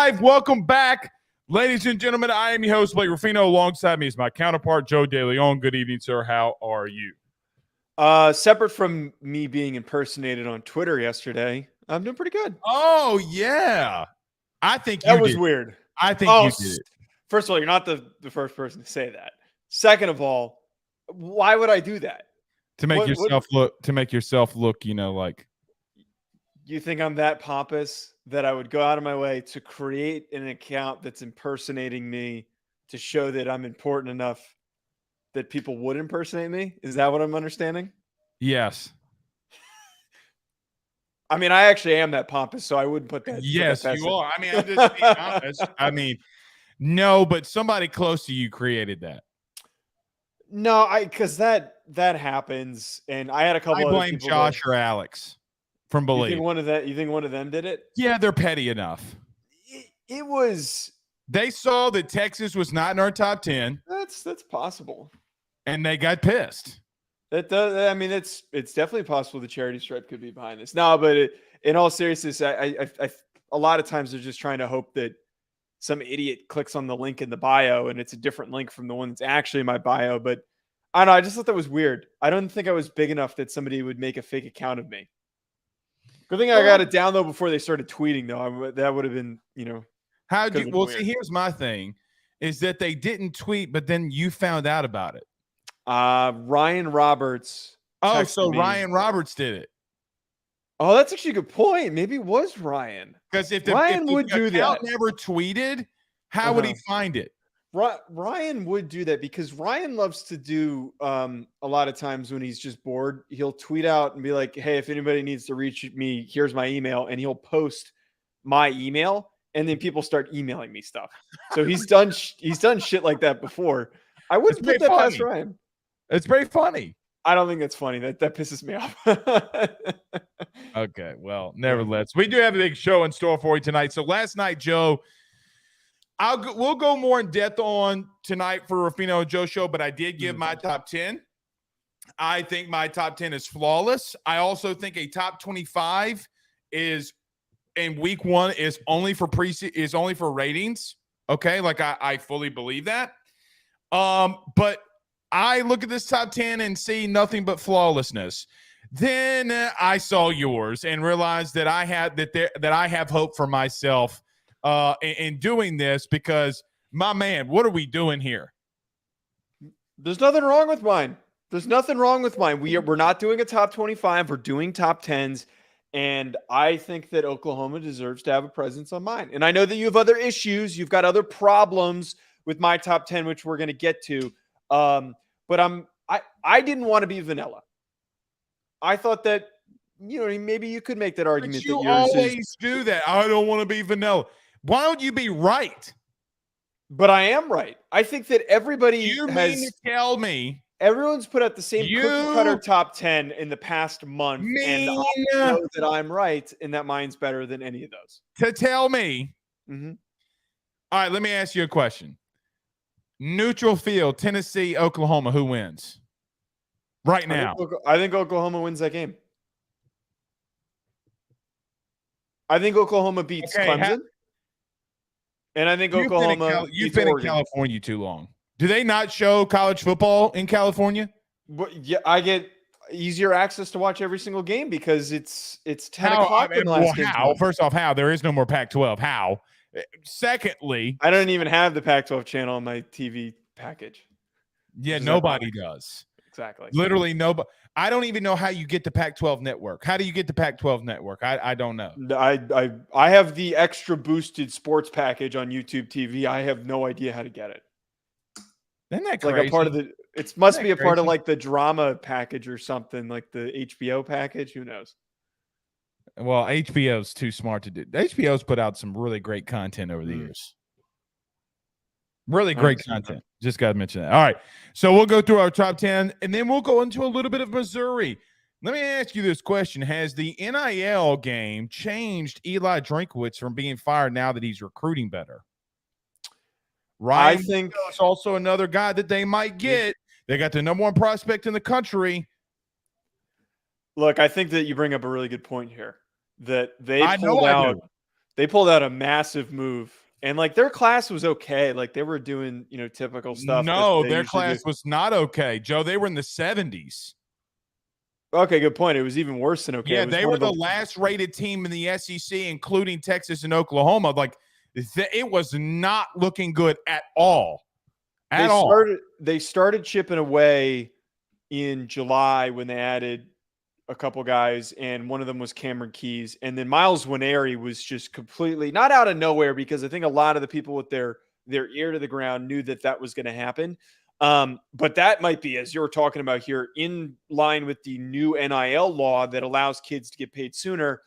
live. Welcome back, ladies and gentlemen. I am your host, Blake Ruffino. Alongside me is my counterpart, Joe DeLeone. Good evening, sir. How are you? Separate from me being impersonated on Twitter yesterday, I'm doing pretty good. Oh, yeah. I think that was weird. I think you did it. First of all, you're not the first person to say that. Second of all, why would I do that? To make yourself look, like. You think I'm that pompous that I would go out of my way to create an account that's impersonating me to show that I'm important enough that people would impersonate me? Is that what I'm understanding? Yes. I mean, I actually am that pompous, so I wouldn't put that. Yes, you are. I mean, I'm just being honest. I mean, no, but somebody close to you created that. No, because that happens, and I had a couple. I blame Josh or Alex from Believe. You think one of them did it? Yeah, they're petty enough. It was. They saw that Texas was not in our top 10. That's possible, and they got pissed. That does. I mean, it's definitely possible the charity stripe could be behind this. No, but in all seriousness, I a lot of times they're just trying to hope that some idiot clicks on the link in the bio and it's a different link from the one that's actually in my bio. But I don't know. I just thought that was weird. I don't think I was big enough that somebody would make a fake account of me. Good thing I got it down though before they started tweeting though. That would have been, see, here's my thing is that they didn't tweet, but then you found out about it. Ryan Roberts. Oh, so Ryan Roberts did it. Oh, that's actually a good point. Maybe it was Ryan. Because if Ryan would do that, never tweeted, how would he find it? Ryan would do that because Ryan loves to do a lot of times when he's just bored, he'll tweet out and be like, "Hey, if anybody needs to reach me, here's my email," and he'll post my email, and then people start emailing me stuff. So he's done shit like that before. I wouldn't put that past Ryan. It's very funny. I don't think that's funny. That pisses me off. Okay, well, nevertheless, we do have a big show in store for you tonight. So last night, Joe, we'll go more in depth on tonight for Ruffino and Joe show, but I did give my top 10. I think my top 10 is flawless. I also think a top 25 is in week one is only for ratings. Okay, like I fully believe that. But I look at this top 10 and see nothing but flawlessness. Then I saw yours and realized that I have hope for myself in doing this because, my man, what are we doing here? There's nothing wrong with mine. We're not doing a top 25. We're doing top 10s. And I think that Oklahoma deserves to have a presence on mine. And I know that you have other issues. You've got other problems with my top 10, which we're going to get to. But I didn't want to be vanilla. I thought that, maybe you could make that argument. But you always do that. I don't want to be vanilla. Why don't you be right? But I am right. I think that everybody mean to tell me everyone's put out the same cookie cutter top 10 in the past month. And I know that I'm right, and that mine's better than any of those. To tell me. Mm-hmm. All right, let me ask you a question. Neutral field, Tennessee, Oklahoma, who wins right now? I think Oklahoma wins that game. I think Oklahoma beats Clemson. And I think You've been in California too long. Do they not show college football in California? Yeah, I get easier access to watch every single game because it's 10 o'clock. How? First off, how? There is no more Pac-12. How? Secondly, I don't even have the Pac-12 channel on my TV package. Yeah, nobody does. Exactly. Literally nobody. I don't even know how you get the Pac-12 network. How do you get the Pac-12 network? I don't know. I have the extra boosted sports package on YouTube TV. I have no idea how to get it. Isn't that crazy? Like a part of the. It must be a part of like the drama package or something, like the HBO package. Who knows? Well, HBO's too smart to do. HBO's put out some really great content over the years. Really great content. Just got to mention that. All right. So we'll go through our top 10, and then we'll go into a little bit of Missouri. Let me ask you this question. Has the NIL game changed Eli Drinkwitz from being fired now that he's recruiting better? Ryan, I think it's also another guy that they might get. They got the number one prospect in the country. Look, I think that you bring up a really good point here. That they They pulled out a massive move. And like their class was okay. Like they were doing, typical stuff. No, that their usually class was not okay. Joe, they were in the 70s. Okay, good point. It was even worse than okay. Yeah, they were the last rated team in the SEC, including Texas and Oklahoma. Like it was not looking good at all. They started chipping away in July when they added a couple guys, and one of them was Cameron Keys. And then Miles Nwaneri was just completely not out of nowhere, because I think a lot of the people with their ear to the ground knew that was going to happen. But that might be, as you're talking about here, in line with the new NIL law that allows kids to get paid sooner.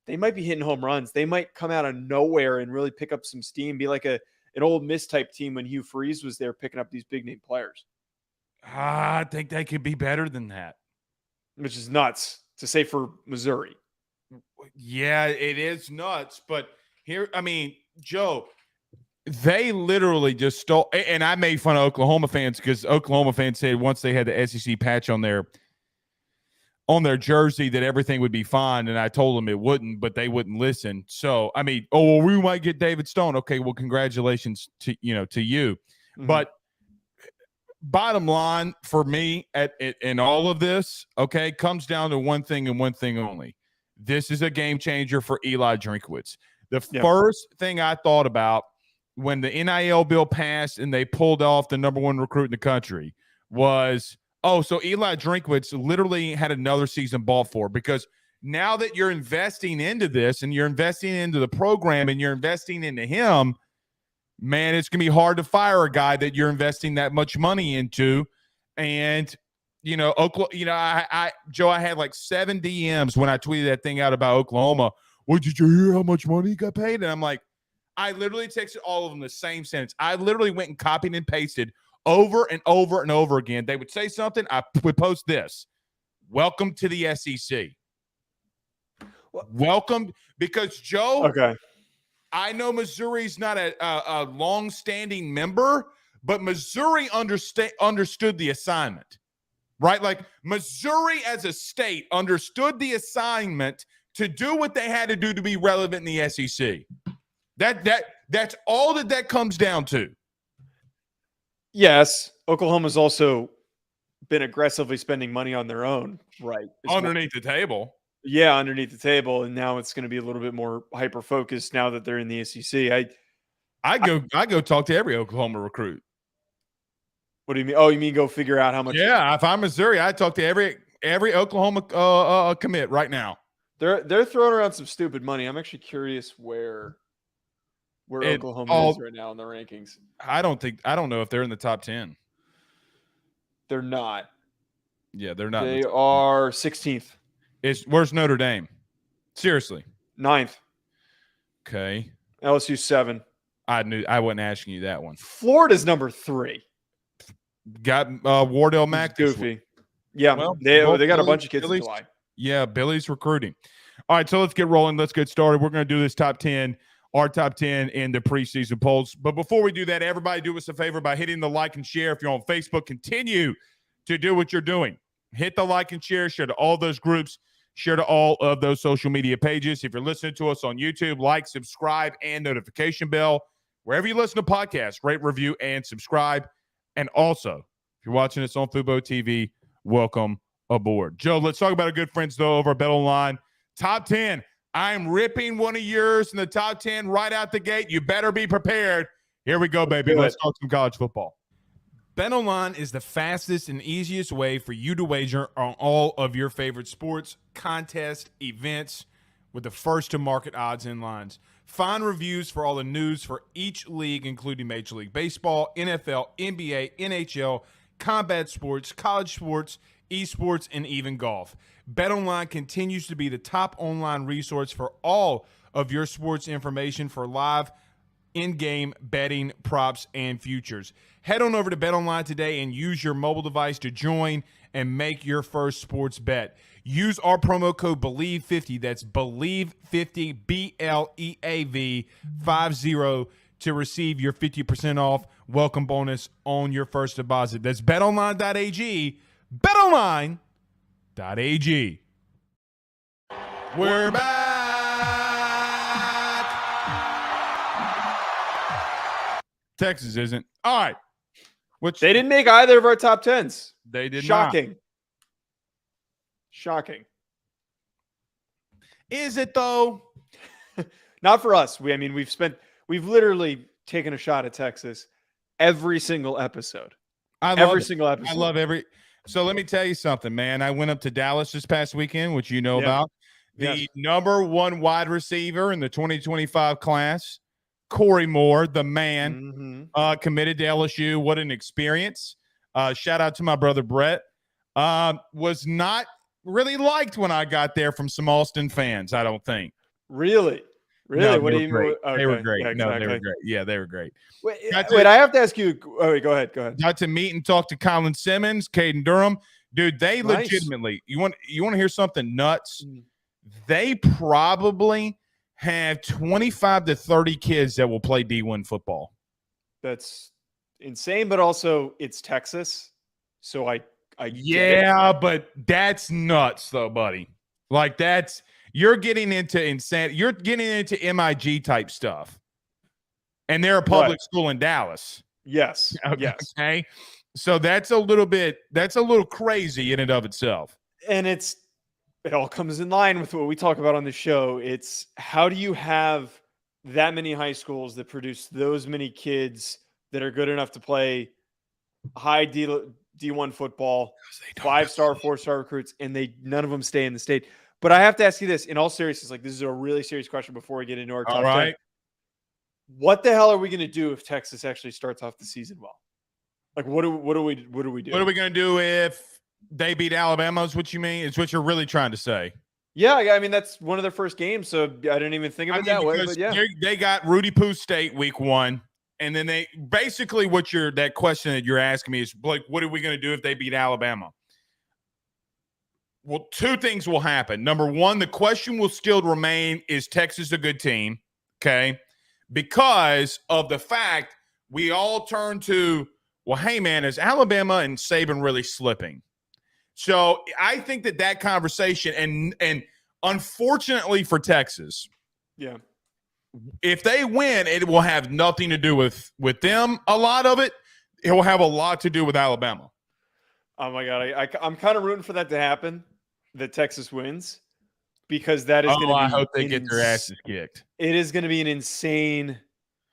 They might be hitting home runs. They might come out of nowhere and really pick up some steam, be like an Ole Miss type team when Hugh Freeze was there picking up these big name players. I think they could be better than that. Which is nuts to say for Missouri. Yeah, it is nuts. But here, I mean, Joe, they literally just stole. And I made fun of Oklahoma fans because Oklahoma fans said once they had the SEC patch on their jersey that everything would be fine. And I told them it wouldn't, but they wouldn't listen. So, I mean, we might get David Stone. Okay, well, congratulations to you. Mm-hmm. But bottom line for me in all of this, okay, comes down to one thing and one thing only. This is a game changer for Eli Drinkwitz. The first thing I thought about when the NIL bill passed and they pulled off the number one recruit in the country was, so Eli Drinkwitz literally had another season bought for, because now that you're investing into this and you're investing into the program and you're investing into him, man, it's going to be hard to fire a guy that you're investing that much money into. And, Oklahoma, Joe, I had like 7 DMs when I tweeted that thing out about Oklahoma. Well, did you hear how much money he got paid? And I'm like, I literally texted all of them the same sentence. I literally went and copied and pasted over and over and over again. They would say something. I would post this. Welcome to the SEC. Welcome, because Joe, okay, I know Missouri's not a long-standing member, but Missouri understood the assignment, right? Like Missouri as a state understood the assignment to do what they had to do to be relevant in the SEC. That's all that comes down to. Yes, Oklahoma's also been aggressively spending money on their own, right? Underneath the table. Yeah, underneath the table, and now it's going to be a little bit more hyper focused now that they're in the SEC. I go talk to every Oklahoma recruit. What do you mean? Oh, you mean go figure out how much? Yeah, if I'm Missouri, I talk to every Oklahoma commit right now. They're throwing around some stupid money. I'm actually curious where Oklahoma is right now in the rankings. I don't know if they're in the top 10. They're not. Yeah, they're not. They are 16th. Where's Notre Dame? Seriously. 9th. Okay. LSU 7. I wasn't asking you that one. Florida's number 3. Got Wardell Mack. Goofy. Yeah, well, they got a bunch of kids in July. Yeah, Billy's recruiting. All right, so let's get rolling. Let's get started. We're going to do this top 10 in the preseason polls. But before we do that, everybody do us a favor by hitting the like and share. If you're on Facebook, continue to do what you're doing. Hit the like and share to all those groups. Share to all of those social media pages. If you're listening to us on YouTube, like, subscribe, and notification bell. Wherever you listen to podcasts, rate, review, and subscribe. And also, if you're watching us on Fubo TV, welcome aboard. Joe, let's talk about our good friends, though, over at BetOnline. Top 10. I'm ripping one of yours in the top 10 right out the gate. You better be prepared. Here we go, baby. Let's talk some college football. BetOnline is the fastest and easiest way for you to wager on all of your favorite sports, contests, events with the first-to-market odds and lines. Find reviews for all the news for each league, including Major League Baseball, NFL, NBA, NHL, combat sports, college sports, esports, and even golf. BetOnline continues to be the top online resource for all of your sports information for live in-game betting, props, and futures. Head on over to BetOnline today and use your mobile device to join and make your first sports bet. Use our promo code BELIEVE50, that's BELIEVE50, BLEAV 50, to receive your 50% off welcome bonus on your first deposit. That's betonline.ag, betonline.ag. We're back. Texas isn't. All right. Which They didn't make either of our top 10s. They did Shocking. not. Shocking. Is it though? Not for us. We've literally taken a shot at Texas every single episode. Every single episode. I love every. So let me tell you something, man. I went up to Dallas this past weekend, which you know about. The number one wide receiver in the 2025 class, Corey Moore, the man, committed to LSU. What an experience. Shout out to my brother Brett. Was not really liked when I got there from some Austin fans, I don't think. Really? No, what do you mean? Okay. They were great. Yeah, No, they were great. Yeah, they were great. Wait, I have to ask you. Oh, wait, go ahead. Got to meet and talk to Colin Simmons, Caden Durham. Dude, they legitimately, you want to hear something nuts? They probably have 25 to 30 kids that will play D1 football. That's insane, but also it's Texas. So I but that's nuts though, buddy. Like you're getting into insanity. You're getting into MIG type stuff. And they're a public school in Dallas. Yes. Yes. Okay. So that's a little crazy in and of itself. And it all comes in line with what we talk about on the show. It's how do you have that many high schools that produce those many kids that are good enough to play high D1 football, 5-star, 4-star recruits, and none of them stay in the state. But I have to ask you this in all seriousness, like this is a really serious question before we get into our top 10. What the hell are we going to do if Texas actually starts off the season well? Like what do we do? What are we going to do if they beat Alabama? Is what you mean? Is what you're really trying to say? Yeah, I mean that's one of their first games, so I didn't even think of it that way. But yeah, they got Rudy Poo State week 1, and then they basically that question that you're asking me is like, what are we going to do if they beat Alabama? Well, 2 things will happen. Number 1, the question will still remain: is Texas a good team? Okay, because of the fact we all turn to, well, hey man, is Alabama and Saban really slipping? So I think that conversation, and unfortunately for Texas, if they win, it will have nothing to do with them. A lot of it will have a lot to do with Alabama. Oh my God, I'm kind of rooting for that to happen, that Texas wins, because that is going to be. I hope they get their asses kicked. It is going to be an insane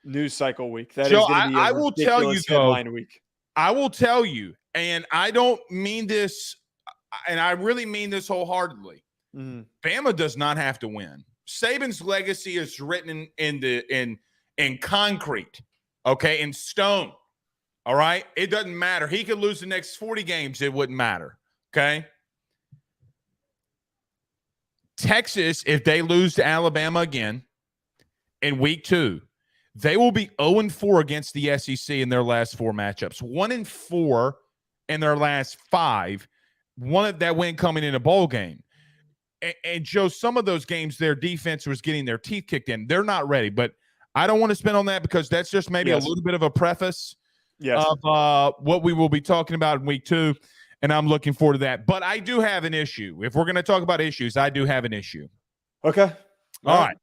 news cycle week. That Joe, is going to be a I will tell you though. Week. I will tell you, and I don't mean this. And I really mean this wholeheartedly. Bama does not have to win. Saban's legacy is written in concrete, okay, in stone. All right, it doesn't matter. He could lose the next 40 games; it wouldn't matter. Okay. Texas, if they lose to Alabama again in week 2, they will be 0-4 against the SEC in their last 4 matchups. 1-4 in their last 5. One of that win coming in a bowl game. And Joe, some of those games, their defense was getting their teeth kicked in. They're not ready, but I don't want to spend on that because that's just maybe a little bit of a preface of what we will be talking about in week 2, and I'm looking forward to that. But I do have an issue. If we're going to talk about issues, I do have an issue. Okay. All right.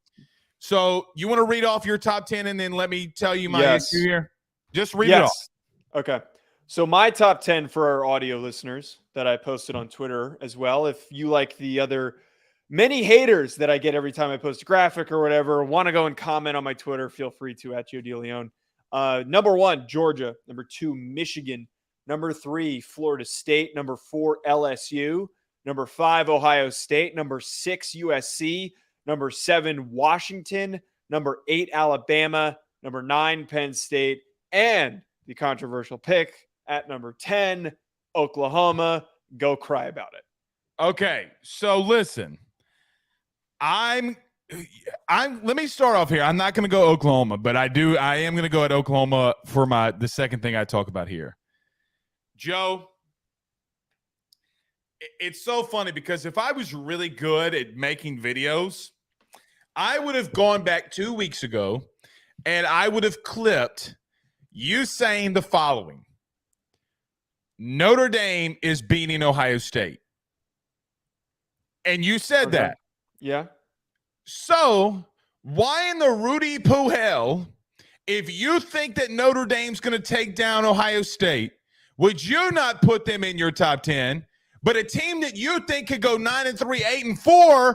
So you want to read off your top 10 and then let me tell you my issue here? Just read it off. Okay. So my top 10 for our audio listeners that I posted on Twitter as well. If you like the other many haters that I get every time I post a graphic or whatever, want to go and comment on my Twitter, feel free to at Joe DeLeone. Number 1, Georgia. Number 2, Michigan. Number 3, Florida State. Number 4, LSU. Number 5, Ohio State. Number 6, USC. Number 7, Washington. Number 8, Alabama. Number 9, Penn State. And the controversial pick at number 10, Oklahoma. Go cry about it. Okay, so listen. let me start off here. I'm not going to go Oklahoma, but I am going to go at Oklahoma for the second thing I talk about here. Joe, it's so funny because if I was really good at making videos, I would have gone back 2 weeks ago and I would have clipped you saying the following: Notre Dame is beating Ohio State. And you said that. Yeah. So why in the Rudy Poo hell if you think that Notre Dame's going to take down Ohio State, would you not put them in your top 10? But a team that you think could go 9-3, 8-4,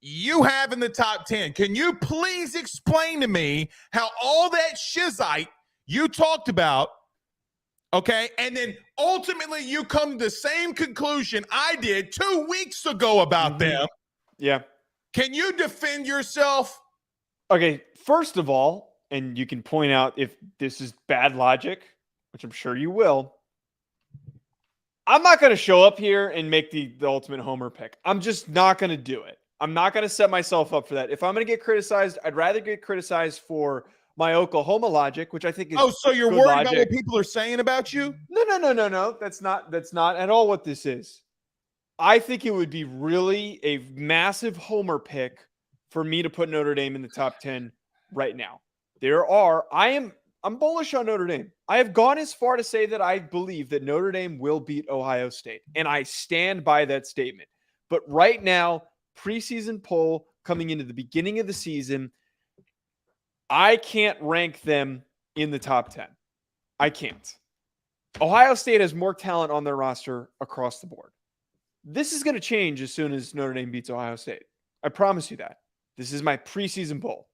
you have in the top 10. Can you please explain to me how all that shizite you talked about, okay, and then ultimately you come to the same conclusion I did 2 weeks ago about them? Yeah. Can you defend yourself? Okay, first of all, and you can point out if this is bad logic, which I'm sure you will, I'm not going to show up here and make the ultimate homer pick. I'm just not going to do it. I'm not going to set myself up for that. If I'm going to get criticized, I'd rather get criticized for my Oklahoma logic, which I think is so you're worried about what people are saying about you? No. That's not at all what this is. I think it would be really a massive homer pick for me to put Notre Dame in the top 10 right now. I'm bullish on Notre Dame. I have gone as far to say that I believe that Notre Dame will beat Ohio State, and I stand by that statement. But right now, preseason poll coming into the beginning of the season, I can't rank them in the top 10. I can't. Ohio State has more talent on their roster across the board. This is going to change as soon as Notre Dame beats Ohio State. I promise you that. This is my preseason poll.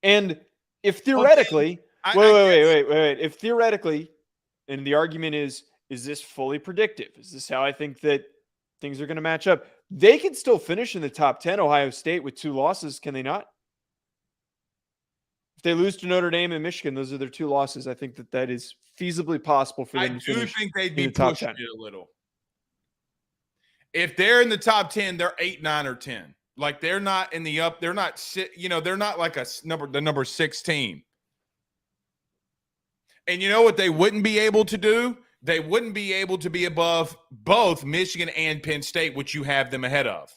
And if theoretically, wait. If theoretically, and the argument is this fully predictive? Is this how I think that things are going to match up? They can still finish in the top 10, Ohio State, with 2 losses, can they not? If they lose to Notre Dame and Michigan, those are their 2 losses. I think that is feasibly possible for them to finish. I do think they'd be pushing it a little. If they're in the top 10, they're 8, 9, or 10. Like they're not in the up. They're not, they're not like the number 6 team. And you know what they wouldn't be able to do? They wouldn't be able to be above both Michigan and Penn State, which you have them ahead of.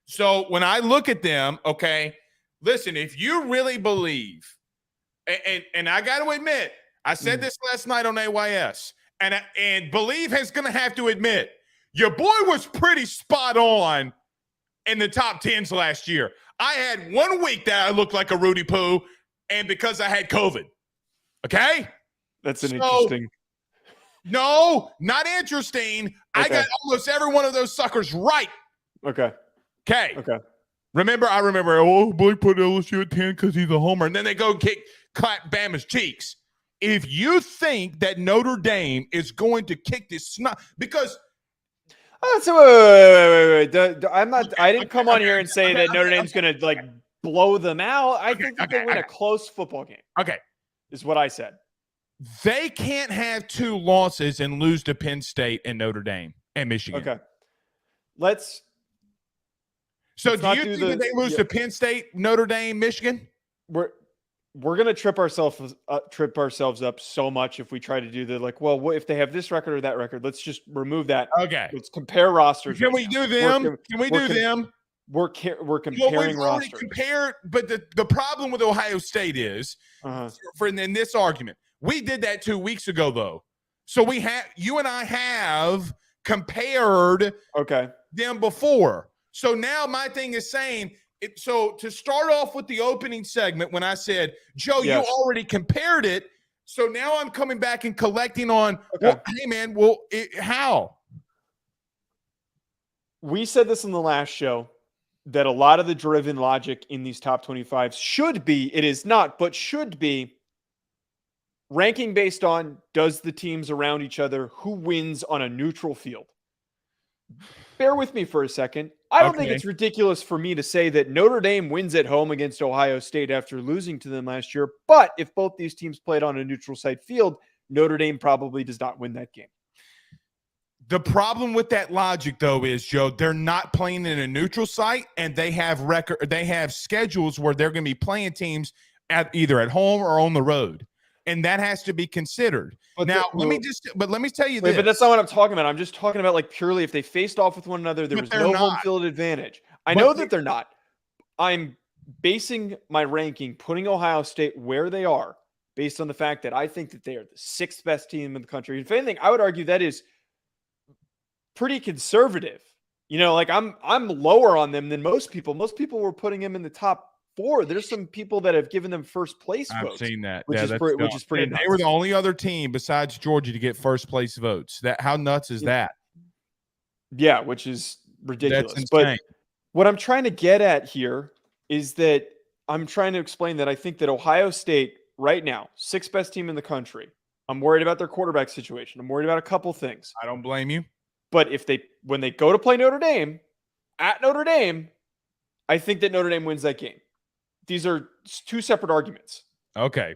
So when I look at them, okay, listen, if you really believe, and I got to admit, I said this last night on AYS, and Believe is going to have to admit, your boy was pretty spot on in the top 10s last year. I had 1 week that I looked like a Rudy Poo, and because I had COVID. Okay? That's interesting. No, not interesting. Okay. I got almost every one of those suckers right. Okay. I remember, boy put LSU at 10 because he's a homer. And then they go clap Bama's cheeks. If you think that Notre Dame is going to kick this snot, because wait. I didn't come on here and say that Notre Dame's going to blow them out. I think that they win a close football game. Okay. Is what I said. They can't have 2 losses and lose to Penn State and Notre Dame and Michigan. Okay. So do you think that they lose to Penn State, Notre Dame, Michigan? We're going to trip ourselves up so much if we try to do what if they have this record or that record? Let's just remove that. Okay. Let's compare rosters. Can we do them? We're comparing rosters. But the problem with Ohio State is, in this argument, we did that 2 weeks ago, though. So you and I have compared them before. So now my thing is saying, so to start off with the opening segment, when I said, Joe, you already compared it. So now I'm coming back and collecting on, hey, man, how? We said this in the last show, that a lot of the driven logic in these top 25s should be, it is not, but should be, ranking based on does the teams around each other, who wins on a neutral field. Bear with me for a second. I don't think it's ridiculous for me to say that Notre Dame wins at home against Ohio State after losing to them last year. But if both these teams played on a neutral site field, Notre Dame probably does not win that game. The problem with that logic, though, is, Joe, they're not playing in a neutral site, and they have schedules where they're going to be playing teams either at home or on the road. And that has to be considered. But let me tell you this. But that's not what I'm talking about. I'm just talking about purely if they faced off with one another, there was no home field advantage. I know that they're not. I'm basing my ranking, putting Ohio State where they are, based on the fact that I think that they are the 6th best team in the country. If anything, I would argue that is pretty conservative. I'm lower on them than most people. Most people were putting them in the top 4. There's some people that have given them first place votes. I've seen that. Which is pretty nuts. They were the only other team besides Georgia to get first place votes. How nuts is that? Yeah, which is ridiculous. That's insane. But what I'm trying to get at here is that I'm trying to explain that I think that Ohio State right now, 6th best team in the country. I'm worried about their quarterback situation. I'm worried about a couple things. I don't blame you. But when they go to play Notre Dame, at Notre Dame, I think that Notre Dame wins that game. These are 2 separate arguments. Okay.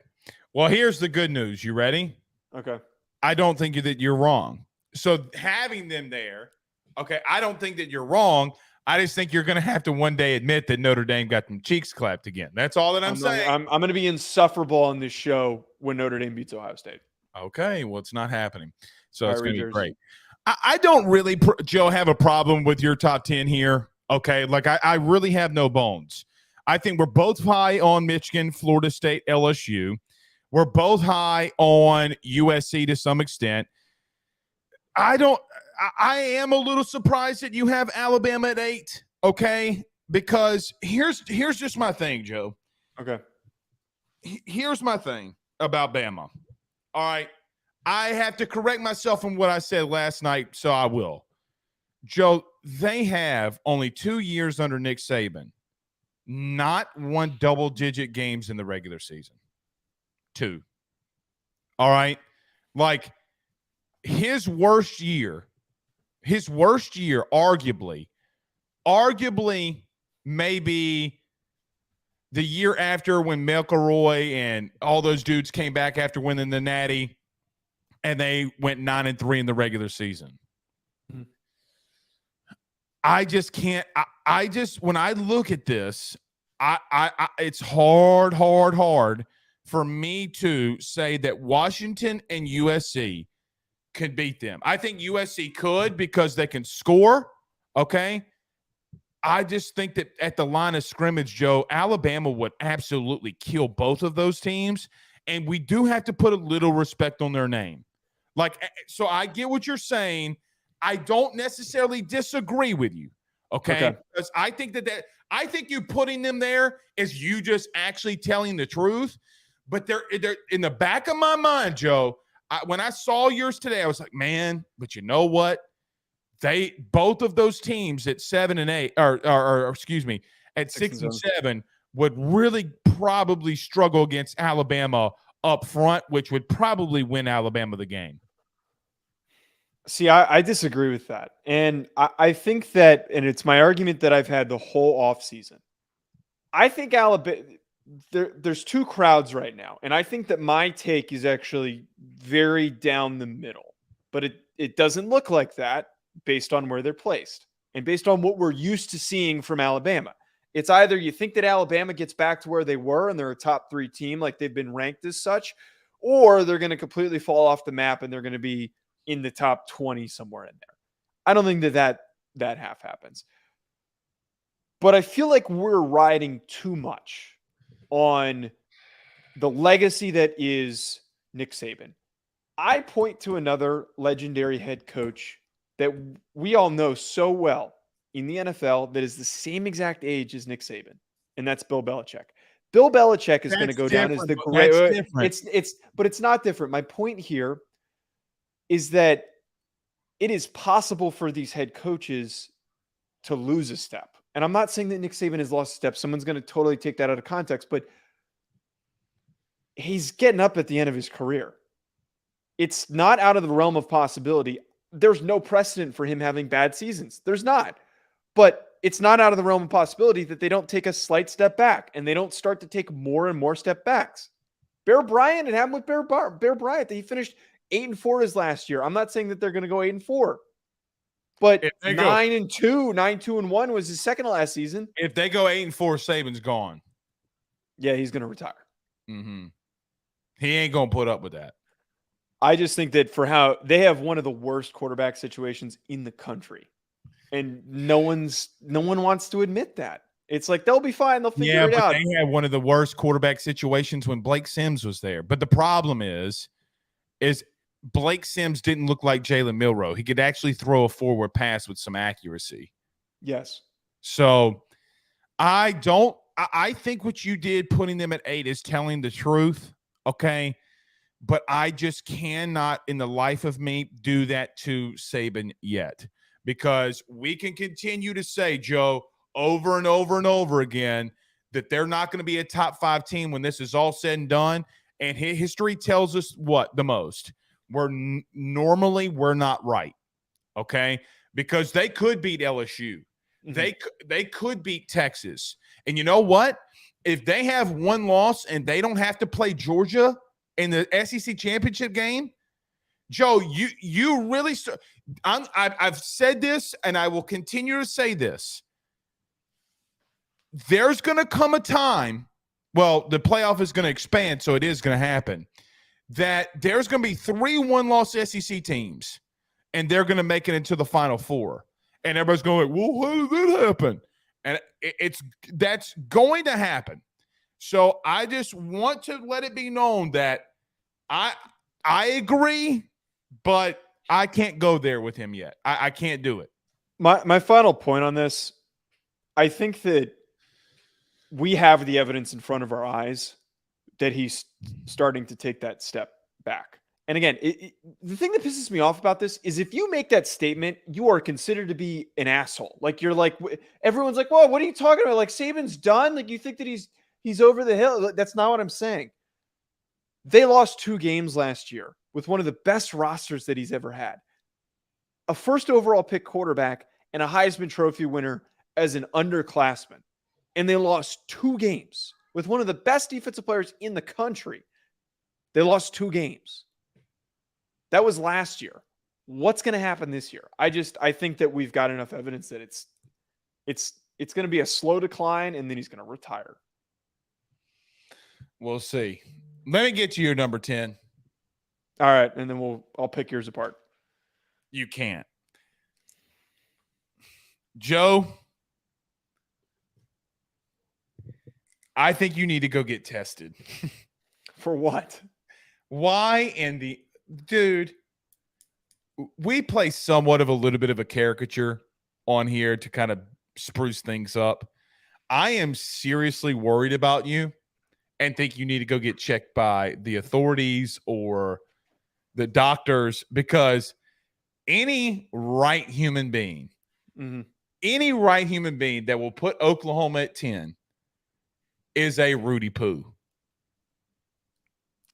Well, here's the good news. You ready? Okay. I don't think that you're wrong. So having them there, okay, I don't think that you're wrong. I just think you're going to have to one day admit that Notre Dame got them cheeks clapped again. That's all that I'm saying. I'm going to be insufferable on this show when Notre Dame beats Ohio State. Okay, well, it's not happening. So it's going to be great. I don't really, Joe, have a problem with your top 10 here. Okay, like I really have no bones. I think we're both high on Michigan, Florida State, LSU. We're both high on USC to some extent. I am a little surprised that you have Alabama at 8, okay? Because here's just my thing, Joe. Okay. Here's my thing about Bama. All right. I have to correct myself from what I said last night, so I will. Joe, they have only 2 years under Nick Saban, not won double-digit games in the regular season. 2. All right? Like, his worst year, arguably, maybe the year after when McElroy and all those dudes came back after winning the Natty, and they went 9-3 in the regular season. Mm-hmm. I just can't. I just when I look at this, it's hard for me to say that Washington and USC could beat them. I think USC could because they can score. Okay. I just think that at the line of scrimmage, Joe, Alabama would absolutely kill both of those teams. And we do have to put a little respect on their name. Like, so I get what you're saying. I don't necessarily disagree with you. Okay. Because I think I think you putting them there is you just actually telling the truth. But they're in the back of my mind, Joe. When I saw yours today, I was like, man, but you know what? Both of those teams at 7 and 8, or excuse me, at 6 and 7 would really probably struggle against Alabama up front, which would probably win Alabama the game. See, I disagree with that. And I think that, and it's my argument that I've had the whole offseason. I think Alabama, there's 2 crowds right now. And I think that my take is actually very down the middle. But it doesn't look like that based on where they're placed and based on what we're used to seeing from Alabama. It's either you think that Alabama gets back to where they were and they're a top 3 team, like they've been ranked as such, or they're going to completely fall off the map and they're going to be in the top 20 somewhere in there. I don't think that half happens. But I feel like we're riding too much on the legacy that is Nick Saban. I point to another legendary head coach that we all know so well in the NFL that is the same exact age as Nick Saban, and that's Bill Belichick. Bill Belichick is going to go down as the great. But it's not different. My point here is that it is possible for these head coaches to lose a step. And I'm not saying that Nick Saban has lost a step. Someone's going to totally take that out of context, but he's getting up at the end of his career. It's not out of the realm of possibility. There's no precedent for him having bad seasons. There's not. But it's not out of the realm of possibility that they don't take a slight step back and they don't start to take more and more step backs. Bear Bryant, it happened with Bear Bryant. He finished 8-4 his last year. I'm not saying that they're going to go 8-4. But 9-2, 9-2-1 was his second to last season. If they go 8-4, Saban's gone. Yeah, he's going to retire. Mm-hmm. He ain't going to put up with that. I just think that for how they have one of the worst quarterback situations in the country, and no one wants to admit that. It's like they'll be fine. They'll figure it out. They had one of the worst quarterback situations when Blake Sims was there. But the problem is Blake Sims didn't look like Jalen Milroe. He could actually throw a forward pass with some accuracy. Yes. So I don't I think what you did putting them at 8 is telling the truth. Okay. But I just cannot in the life of me do that to Saban yet, because we can continue to say, Joe, over and over and over again, that they're not going to be a top 5 team when this is all said and done. And history tells us what the most. Normally we're not right. Okay. Because they could beat LSU. Mm-hmm. They could beat Texas. And you know what? If they have one loss and they don't have to play Georgia in the SEC championship game, Joe, you really I've said this and I will continue to say this. There's going to come a time, well, the playoff is going to expand, so it is going to happen, that there's going to be 3 one-loss SEC teams, and they're going to make it into the Final Four. And everybody's going, well, how did that happen? And that's going to happen. So I just want to let it be known that I agree, but I can't go there with him yet. I can't do it. My final point on this, I think that we have the evidence in front of our eyes that he's starting to take that step back. And again, the thing that pisses me off about this is if you make that statement, you are considered to be an asshole. Like you're like, everyone's like, whoa, what are you talking about? Like Saban's done? Like you think that he's over the hill? That's not what I'm saying. They lost 2 games last year with one of the best rosters that he's ever had. A first overall pick quarterback and a Heisman Trophy winner as an underclassman. And they lost 2 games with one of the best defensive players in the country. They lost 2 games. That was last year. What's going to happen this year? I think that we've got enough evidence that it's going to be a slow decline, and then he's going to retire. We'll see. Let me get to your number 10. All right, and then I'll pick yours apart. You can't. Joe, I think you need to go get tested. For what? Why in the dude? We play somewhat of a little bit of a caricature on here to kind of spruce things up. I am seriously worried about you and think you need to go get checked by the authorities or the doctors, because any right human being, any right human being that will put Oklahoma at 10 is a Rudy Poo.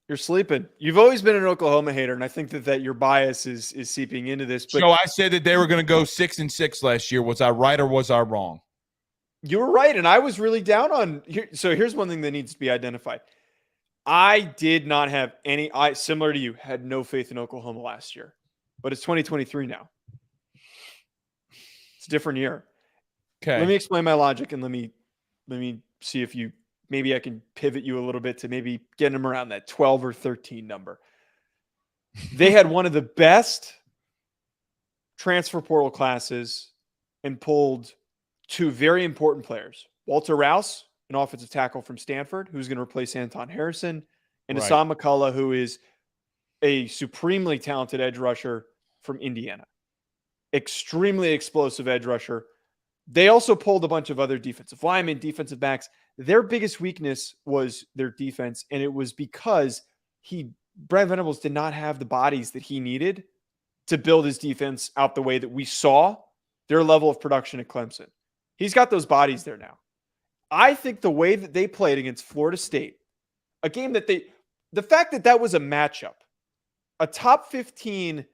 You're sleeping. You've always been an Oklahoma hater, and I think that your bias is seeping into this. But so I said that they were going to go 6-6 last year. Was I right or was I wrong? You were right, and I was really down on here. So here's one thing that needs to be identified. I did not have similar to you, had no faith in Oklahoma last year. But it's 2023 now. It's a different year. Okay. Let me explain my logic, and let me see if maybe I can pivot you a little bit to maybe getting them around that 12 or 13 number. They had one of the best transfer portal classes and pulled 2 very important players. Walter Rouse, an offensive tackle from Stanford, who's going to replace Anton Harrison, and right. Hassan McCullough, who is a supremely talented edge rusher from Indiana. Extremely explosive edge rusher. They also pulled a bunch of other defensive linemen, defensive backs. Their biggest weakness was their defense, and it was because Brad Venables did not have the bodies that he needed to build his defense out the way that we saw their level of production at Clemson. He's got those bodies there now. I think the way that they played against Florida State, a game that the fact that was a matchup, a top 15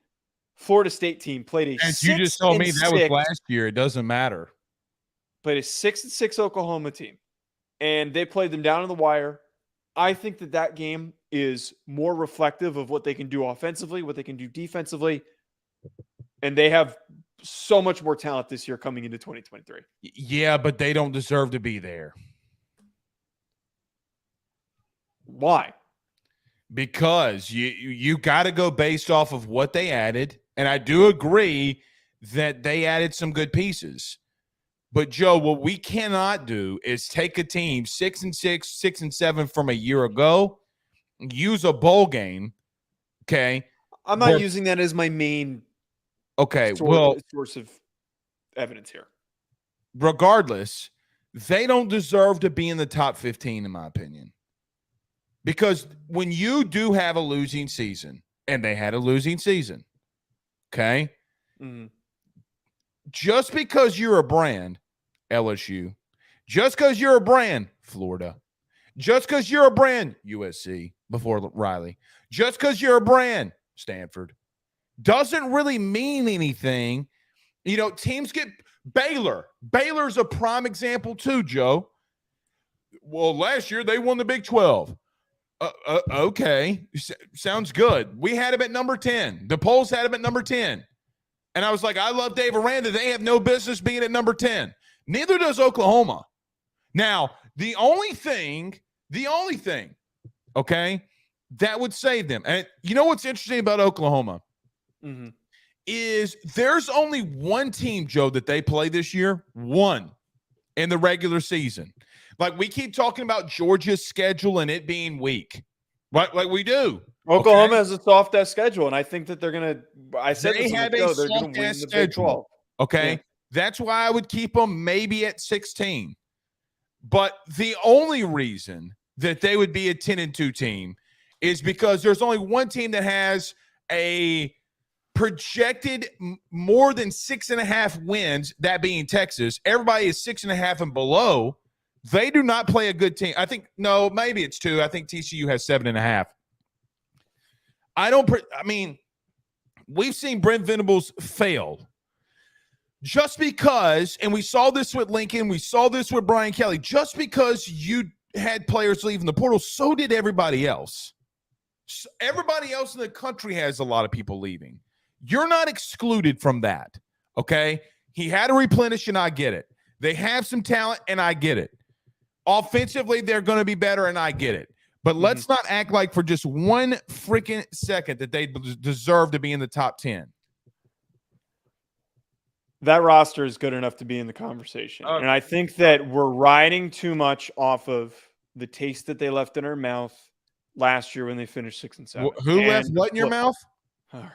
Florida State team played a As you just told me that was last year. It doesn't matter. Played a 6-6 Oklahoma team, and they played them down to the wire. I think that game is more reflective of what they can do offensively, what they can do defensively, and they have so much more talent this year coming into 2023. Yeah, but they don't deserve to be there. Why? Because you got to go based off of what they added, and I do agree that they added some good pieces. But Joe, what we cannot do is take a team 6-6, 6-7 from a year ago, use a bowl game. Okay, I'm not using that as my main. Okay, source of evidence here. Regardless, they don't deserve to be in the top 15, in my opinion. Because when you do have a losing season, and they had a losing season, okay? Mm-hmm. Just because you're a brand, LSU, just because you're a brand, Florida, just because you're a brand, USC, before Riley, just because you're a brand, Stanford, doesn't really mean anything. You know, teams get Baylor. Baylor's a prime example too, Joe. Well, last year they won the Big 12. Okay. Sounds good. We had him at number 10. The polls had him at number 10. And I was like, I love Dave Aranda. They have no business being at number 10. Neither does Oklahoma. Now, the only thing, okay, that would save them. And you know what's interesting about Oklahoma? Mm-hmm. Is there's only one team, Joe, that they play this year, one, in the regular season. Like, we keep talking about Georgia's schedule and it being weak. Right? Like we do. Oklahoma has a soft-ass schedule, and I think that they're going to – I said they have a they're going to win the Big 12. Okay? Yeah. That's why I would keep them maybe at 16. But the only reason that they would be a 10-2 team is because there's only one team that has a projected more than 6.5 wins, that being Texas. Everybody is 6.5 and below. They do not play a good team. I think, no, maybe it's 2. I think TCU has 7.5. I mean, we've seen Brent Venables fail just because, and we saw this with Lincoln, we saw this with Brian Kelly, just because you had players leaving the portal, so did everybody else. So everybody else in the country has a lot of people leaving. You're not excluded from that, okay? He had to replenish, and I get it. They have some talent, and I get it. Offensively, they're going to be better, and I get it. But let's not act like for just one freaking second that they deserve to be in the top 10. That roster is good enough to be in the conversation. And I think that we're riding too much off of the taste that they left in our mouth last year when they finished 6 and 7. Who left what in your mouth? All right.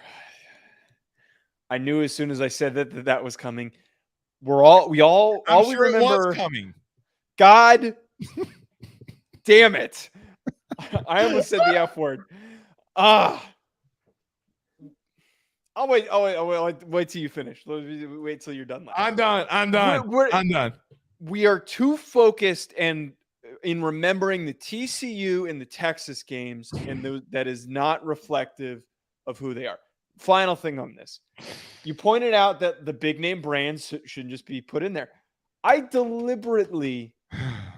I knew as soon as I said that was coming. We remember it was coming. God damn it. I almost said the F word. I'll wait till you finish. Wait till you're done. I'm done. I'm done. We are too focused in remembering the TCU and the Texas games, and that is not reflective of who they are. Final thing on this. You pointed out that the big name brands shouldn't just be put in there. I deliberately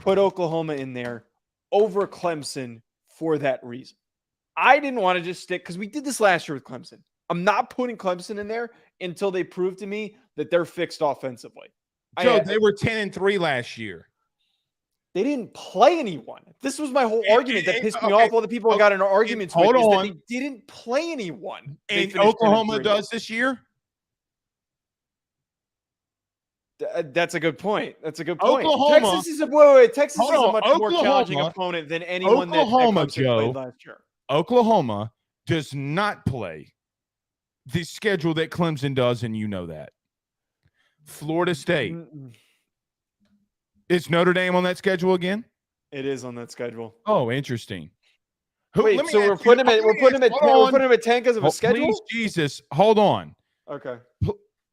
put Oklahoma in there over Clemson for that reason. I didn't want to just stick, because we did this last year with Clemson. I'm not putting Clemson in there until they prove to me that they're fixed offensively. Joe, they were 10-3 last year. They didn't play anyone. This was my whole argument that pissed me off. All the people I got in arguments with is that they didn't play anyone. And Oklahoma does this year? That's a good point. Oklahoma, Texas is a much more challenging opponent than anyone that played last year. Oklahoma does not play the schedule that Clemson does, and you know that. Florida State. Is Notre Dame on that schedule again? It is on that schedule. Oh, interesting. Wait, so we're putting him at 10 because of a schedule? Please, Jesus, hold on. Okay.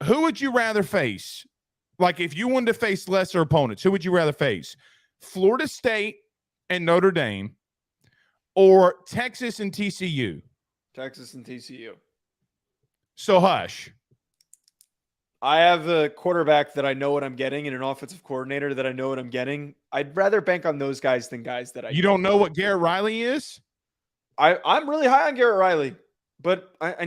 Who would you rather face? Like, if you wanted to face lesser opponents, who would you rather face? Florida State and Notre Dame, or Texas and TCU? Texas and TCU. So hush. I have a quarterback that I know what I'm getting and an offensive coordinator that I know what I'm getting. I'd rather bank on those guys than guys that I don't know what Garrett Riley is? I'm really high on Garrett Riley, but it